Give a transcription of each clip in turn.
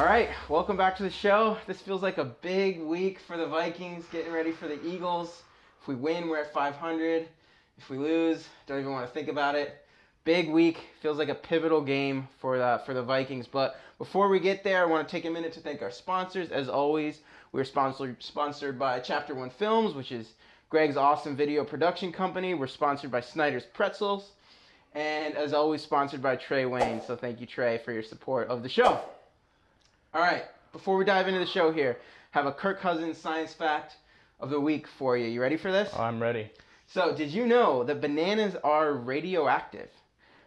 All right, welcome back to the show. This feels like a big week for the Vikings, getting ready for the Eagles. If we win, we're at 500. If we lose, don't even want to think about it. Big week, feels like a pivotal game for the Vikings. But before we get there, I want to take a minute to thank our sponsors. As always, we're sponsored by Chapter One Films, which is Greg's awesome video production company. We're sponsored by Snyder's Pretzels. And as always, sponsored by Trey Wayne. So thank you, Trey, for your support of the show. All right, before we dive into the show here, have a Kirk Cousins science fact of the week for you. You ready for this? Oh, I'm ready. So, did you know that bananas are radioactive?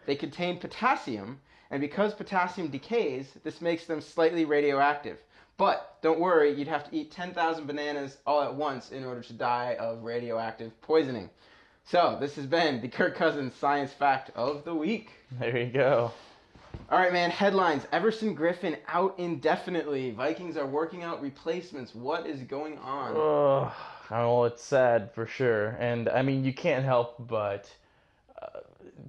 They contain potassium, and because potassium decays, this makes them slightly radioactive. But don't worry, you'd have to eat 10,000 bananas all at once in order to die of radioactive poisoning. So, this has been the Kirk Cousins science fact of the week. There you go. All right, man, headlines. Everson Griffen out indefinitely. Vikings are working out replacements. What is going on? Well, it's sad for sure. And, I mean, you can't help but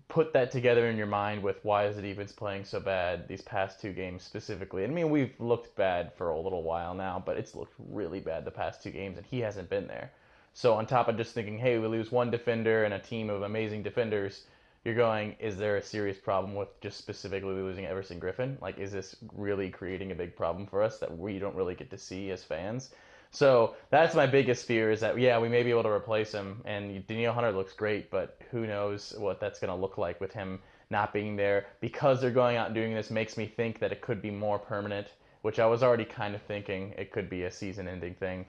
put that together in your mind with why is the defense playing so bad these past two games specifically. I mean, we've looked bad for a little while now, but it's looked really bad the past two games, and he hasn't been there. So on top of just thinking, hey, we lose one defender and a team of amazing defenders, you're going, is there a serious problem with just specifically losing Everson Griffen? Like, is this really creating a big problem for us that we don't really get to see as fans? So that's my biggest fear is that, yeah, we may be able to replace him. And Danielle Hunter looks great, but who knows what that's going to look like with him not being there. Because they're going out and doing this makes me think that it could be more permanent, which I was already kind of thinking it could be a season-ending thing.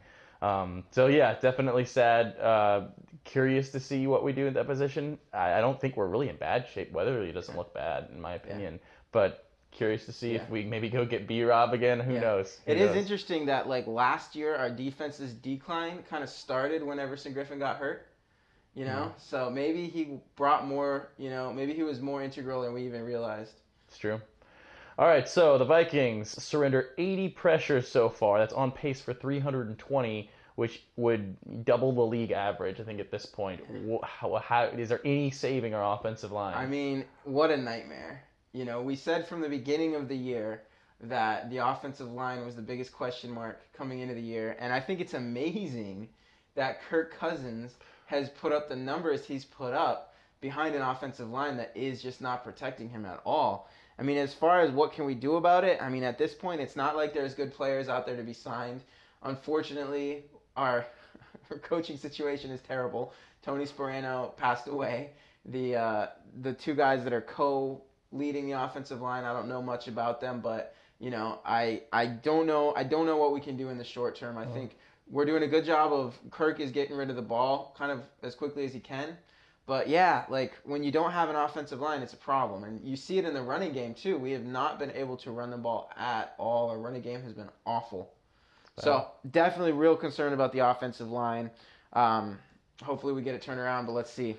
So yeah, definitely sad. Curious to see what we do in that position. I don't think we're really in bad shape. Weatherly doesn't look bad in my opinion, but curious to see if we maybe go get B-Rob again. Who knows? It is interesting that like last year our defense's decline kind of started when Everson Griffen got hurt. You know, so maybe he brought more. You know, maybe he was more integral than we even realized. It's true. All right, so the Vikings surrender 80 pressures so far. That's on pace for 320, which would double the league average, I think, at this point. How is there any saving our offensive line? I mean, what a nightmare. You know, we said from the beginning of the year that the offensive line was the biggest question mark coming into the year, and I think it's amazing that Kirk Cousins has put up the numbers he's put up behind an offensive line that is just not protecting him at all. I mean, as far as what can we do about it, I mean, at this point, it's not like there's good players out there to be signed. Unfortunately, our coaching situation is terrible. Tony Sparano passed away. The two guys that are co-leading the offensive line, I don't know much about them, but you know, I don't know what we can do in the short term. I think we're doing a good job of Kirk is getting rid of the ball kind of as quickly as he can. But yeah, like when you don't have an offensive line, it's a problem. And you see it in the running game too. We have not been able to run the ball at all. Our running game has been awful. So definitely real concern about the offensive line. Hopefully we get it turned around, but let's see.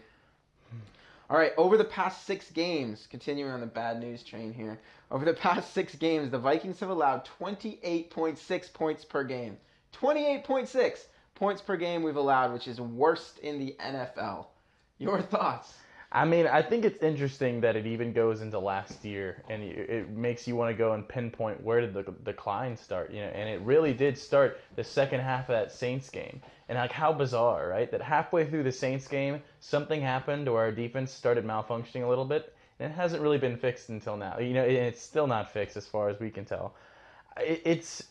All right, over the past 6 games, continuing on the bad news train here. Over the past 6 games, the Vikings have allowed 28.6 points per game. 28.6 points per game we've allowed, which is worst in the NFL. Your thoughts? I mean, I think it's interesting that it even goes into last year, and it makes you want to go and pinpoint where did the decline start, you know? And it really did start the second half of that Saints game, and like how bizarre, right? That halfway through the Saints game, something happened where our defense started malfunctioning a little bit, and it hasn't really been fixed until now. You know, and it's still not fixed as far as we can tell. It's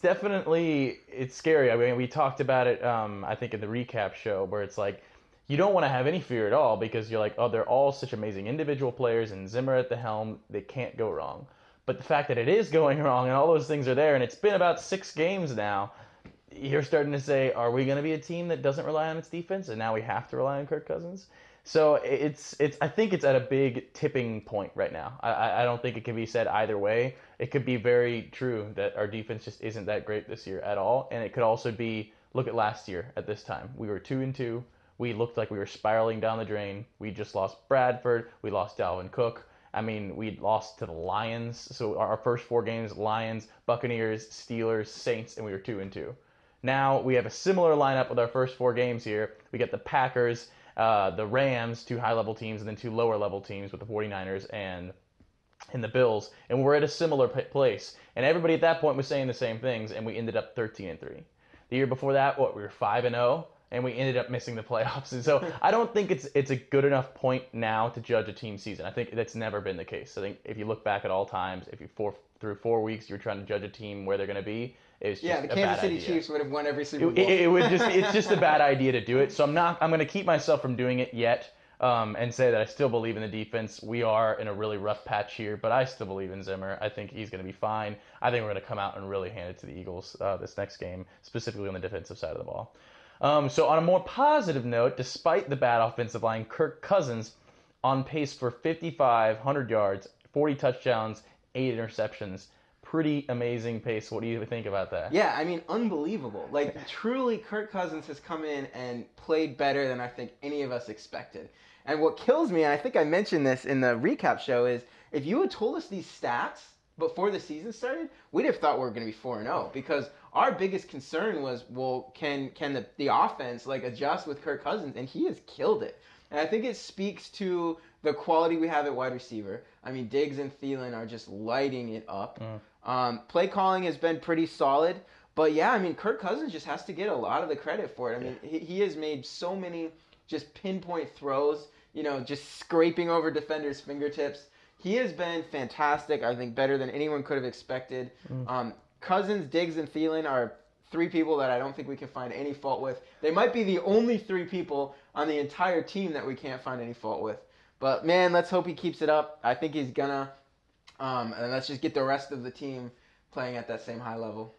definitely scary. I mean, we talked about it, I think, in the recap show where it's like, you don't want to have any fear at all because you're like, oh, they're all such amazing individual players and Zimmer at the helm, they can't go wrong. But the fact that it is going wrong and all those things are there, and it's been about 6 games now, you're starting to say, are we going to be a team that doesn't rely on its defense and now we have to rely on Kirk Cousins? So I think it's at a big tipping point right now. I don't think it can be said either way. It could be very true that our defense just isn't that great this year at all, and it could also be, look at last year at this time. We were 2-2. We looked like we were spiraling down the drain. We just lost Bradford. We lost Dalvin Cook. I mean, we lost to the Lions. So our first 4 games, Lions, Buccaneers, Steelers, Saints, and we were 2-2. Now we have a similar lineup with our first 4 games here. We get the Packers, the Rams, 2 high-level teams, and then 2 lower-level teams with the 49ers and in the Bills, and we're at a similar place. And everybody at that point was saying the same things, and we ended up 13-3. The year before that, we were 5-0, and we ended up missing the playoffs. And so I don't think it's a good enough point now to judge a team season. I think that's never been the case. I think if you look back at all times, if you through 4 weeks you're trying to judge a team where they're going to be, it's just the Kansas City Chiefs would have won every Super Bowl. It's just a bad idea to do it. So I'm going to keep myself from doing it yet. And say that I still believe in the defense. We are in a really rough patch here, but I still believe in Zimmer. I think he's going to be fine. I think we're going to come out and really hand it to the Eagles this next game, specifically on the defensive side of the ball. So on a more positive note, despite the bad offensive line, Kirk Cousins on pace for 5,500 yards, 40 touchdowns, 8 interceptions. Pretty amazing pace. What do you think about that? Yeah, I mean, unbelievable. Like, truly, Kirk Cousins has come in and played better than I think any of us expected. And what kills me, and I think I mentioned this in the recap show, is if you had told us these stats before the season started, we'd have thought we were going to be 4-0, because our biggest concern was, well, can the offense like adjust with Kirk Cousins? And he has killed it. And I think it speaks to the quality we have at wide receiver. I mean, Diggs and Thielen are just lighting it up. Play calling has been pretty solid. But yeah, I mean, Kirk Cousins just has to get a lot of the credit for it. I mean, he has made so many just pinpoint throws, just scraping over defenders' fingertips. He has been fantastic. I think better than anyone could have expected. Cousins, Diggs, and Thielen are 3 people that I don't think we can find any fault with. They might be the only 3 people on the entire team that we can't find any fault with. But man, let's hope he keeps it up. I think he's gonna. And let's just get the rest of the team playing at that same high level.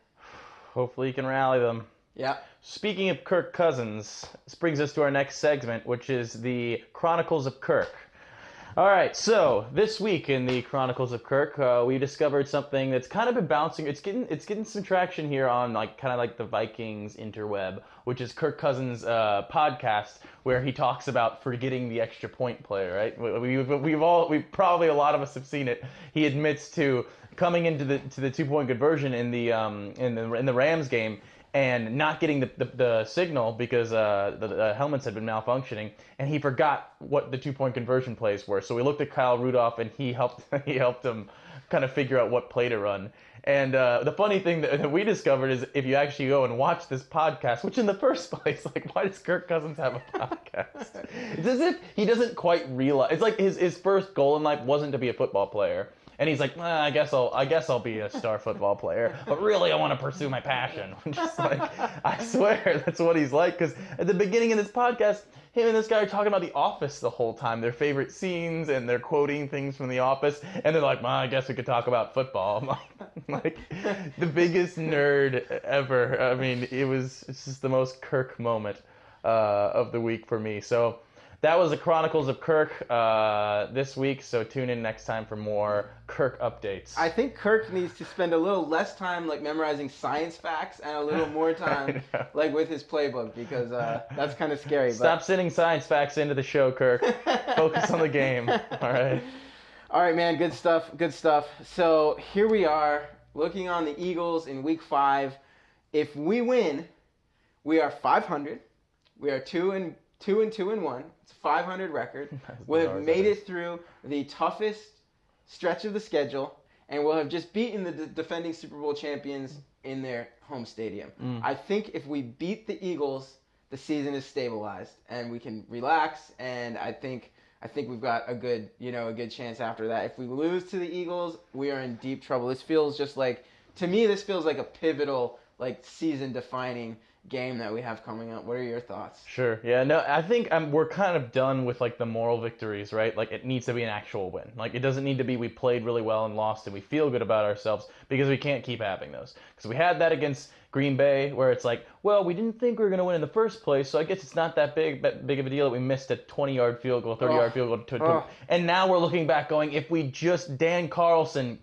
Hopefully you can rally them. Yeah. Speaking of Kirk Cousins, this brings us to our next segment, which is the Chronicles of Kirk. All right, so this week in the Chronicles of Kirk, we discovered something that's kind of been bouncing. It's getting some traction here on kind of like the Vikings interweb, which is Kirk Cousins' podcast, where he talks about forgetting the extra point play. Right? We probably a lot of us have seen it. He admits to coming into the 2-point conversion in the Rams game and not getting the signal because the helmets had been malfunctioning, and he forgot what the 2-point conversion plays were. So we looked at Kyle Rudolph, and he helped him kind of figure out what play to run. And the funny thing that we discovered is if you actually go and watch this podcast, which in the first place, like, why does Kirk Cousins have a podcast? It's as if he doesn't quite realize. It's like his first goal in life wasn't to be a football player. And he's like, I guess I'll be a star football player, but really I want to pursue my passion. Just like, I swear that's what he's like. Because at the beginning of this podcast, him and this guy are talking about The Office the whole time, their favorite scenes, and they're quoting things from The Office. And they're like, I guess we could talk about football. I'm like the biggest nerd ever. I mean, it's just the most Kirk moment of the week for me. So that was the Chronicles of Kirk this week, so tune in next time for more Kirk updates. I think Kirk needs to spend a little less time like memorizing science facts and a little more time like with his playbook, because that's kind of scary. Stop sending science facts into the show, Kirk. Focus on the game. All right, man. Good stuff. So here we are looking on the Eagles in Week 5. If we win, we are 500. We are 2-1. It's a 500 record. We'll have made it through the toughest stretch of the schedule, and we'll have just beaten the defending Super Bowl champions in their home stadium. I think if we beat the Eagles, the season is stabilized, and we can relax. And I think we've got a good chance after that. If we lose to the Eagles, we are in deep trouble. This feels just like, to me, this feels like a pivotal, like, season-defining game that we have coming up. What are your thoughts? Sure. Yeah, no, I think we're kind of done with like the moral victories, right? Like, it needs to be an actual win. Like, it doesn't need to be we played really well and lost and we feel good about ourselves, because we can't keep having those. Because we had that against Green Bay, where it's like, well, we didn't think we were going to win in the first place, so I guess it's not that big of a deal that we missed a 20-yard field goal, 30-yard field goal. And now we're looking back going, if we just Dan Carlson,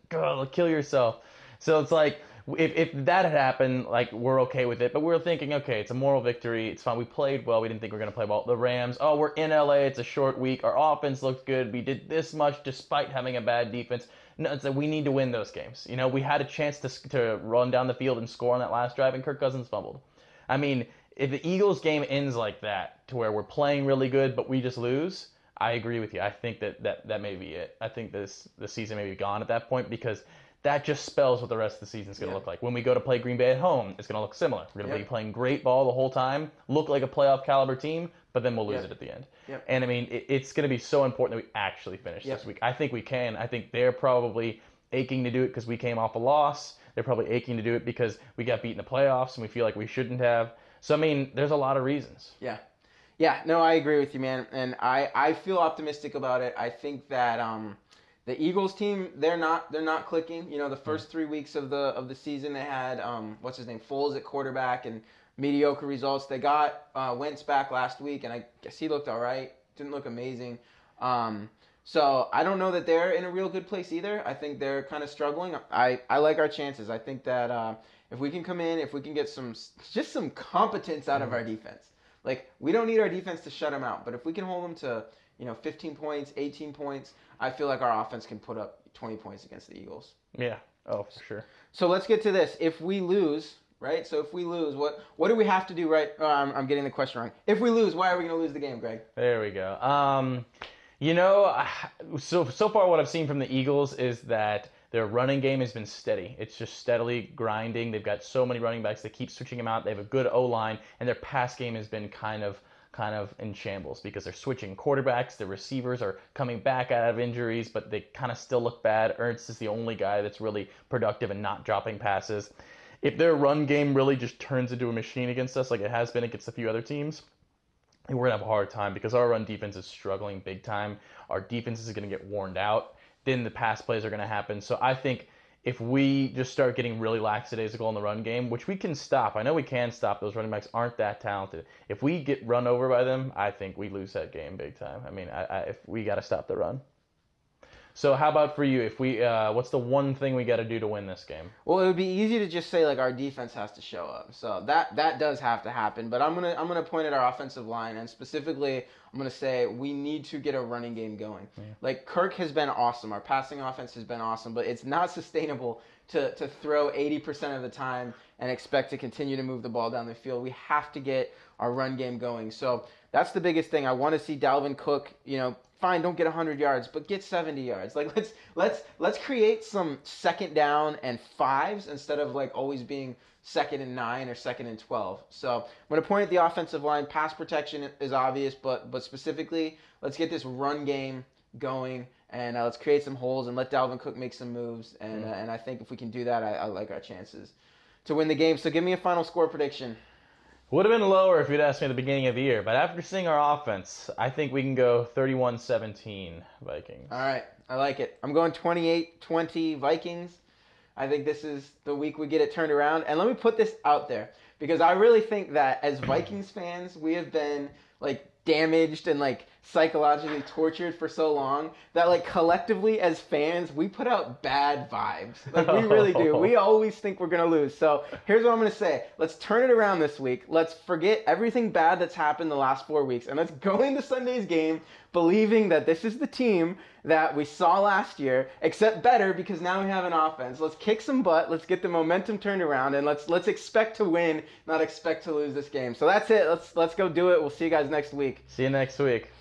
kill yourself. So it's like, if that had happened, like, we're okay with it. But we're thinking, okay, it's a moral victory. It's fine. We played well. We didn't think we were going to play well. The Rams, we're in LA. It's a short week. Our offense looked good. We did this much despite having a bad defense. No, it's like we need to win those games. We had a chance to run down the field and score on that last drive, and Kirk Cousins fumbled. I mean, if the Eagles game ends like that, to where we're playing really good but we just lose, I agree with you. I think that may be it. I think the season may be gone at that point because that just spells what the rest of the season is going to look like. When we go to play Green Bay at home, it's going to look similar. We're going to be playing great ball the whole time, look like a playoff caliber team, but then we'll lose it at the end. And I mean, it's going to be so important that we actually finish this week. I think we can. I think they're probably aching to do it because we came off a loss. They're probably aching to do it because we got beat in the playoffs and we feel like we shouldn't have. So, I mean, there's a lot of reasons. Yeah. Yeah, no, I agree with you, man. And I feel optimistic about it. I think that the Eagles team, they're not clicking. You know, the first 3 weeks of the season they had what's his name, Foles at quarterback and mediocre results. They got Wentz back last week, and I guess he looked all right. Didn't look amazing. So I don't know that they're in a real good place either. I think they're kind of struggling. I like our chances. I think that if we can come in, if we can get some competence out of our defense. Like, we don't need our defense to shut them out, but if we can hold them to, 15 points, 18 points, I feel like our offense can put up 20 points against the Eagles. Yeah. Oh, for sure. So let's get to this. If we lose, right? So if we lose, what do we have to do, right? Oh, I'm getting the question wrong. If we lose, why are we going to lose the game, Greg? There we go. So far what I've seen from the Eagles is that their running game has been steady. It's just steadily grinding. They've got so many running backs. They keep switching them out. They have a good O-line, and their pass game has been kind of in shambles because they're switching quarterbacks. The receivers are coming back out of injuries, but they kind of still look bad. Ernst is the only guy that's really productive and not dropping passes. If their run game really just turns into a machine against us like it has been against a few other teams, we're going to have a hard time because our run defense is struggling big time. Our defense is going to get worn out. Then the pass plays are going to happen. So I think if we just start getting really lackadaisical in the run game, which we can stop. I know we can stop. Those running backs aren't that talented. If we get run over by them, I think we lose that game big time. I mean, if we got to stop the run. So how about for you? If we, what's the one thing we got to do to win this game? Well, it would be easy to just say like our defense has to show up. So that does have to happen. But I'm gonna point at our offensive line, and specifically I'm gonna say we need to get a running game going. Yeah. Like, Kirk has been awesome. Our passing offense has been awesome, but it's not sustainable to throw 80% of the time and expect to continue to move the ball down the field. We have to get our run game going. So that's the biggest thing. I want to see Dalvin Cook, fine, don't get 100 yards, but get 70 yards. Like, let's create some second down and 5s instead of like always being 2nd and 9 or 2nd and 12. So I'm going to point at the offensive line. Pass protection is obvious, but specifically, let's get this run game going, and let's create some holes and let Dalvin Cook make some moves. And I think if we can do that, I like our chances to win the game. So give me a final score prediction. Would have been lower if you'd asked me at the beginning of the year, but after seeing our offense, I think we can go 31-17 Vikings. All right, I like it. I'm going 28-20 Vikings. I think this is the week we get it turned around. And let me put this out there, because I really think that as Vikings fans, we have been like damaged and like psychologically tortured for so long that like collectively as fans we put out bad vibes. Like, we really do. We always think we're gonna lose. So here's what I'm gonna say. Let's turn it around this week. Let's forget everything bad that's happened the last 4 weeks, and let's go into Sunday's game believing that this is the team that we saw last year, except better because now we have an offense. Let's kick some butt. Let's get the momentum turned around, and let's expect to win, not expect to lose this game. So that's it. Let's go do it. We'll see you guys next week. See you next week.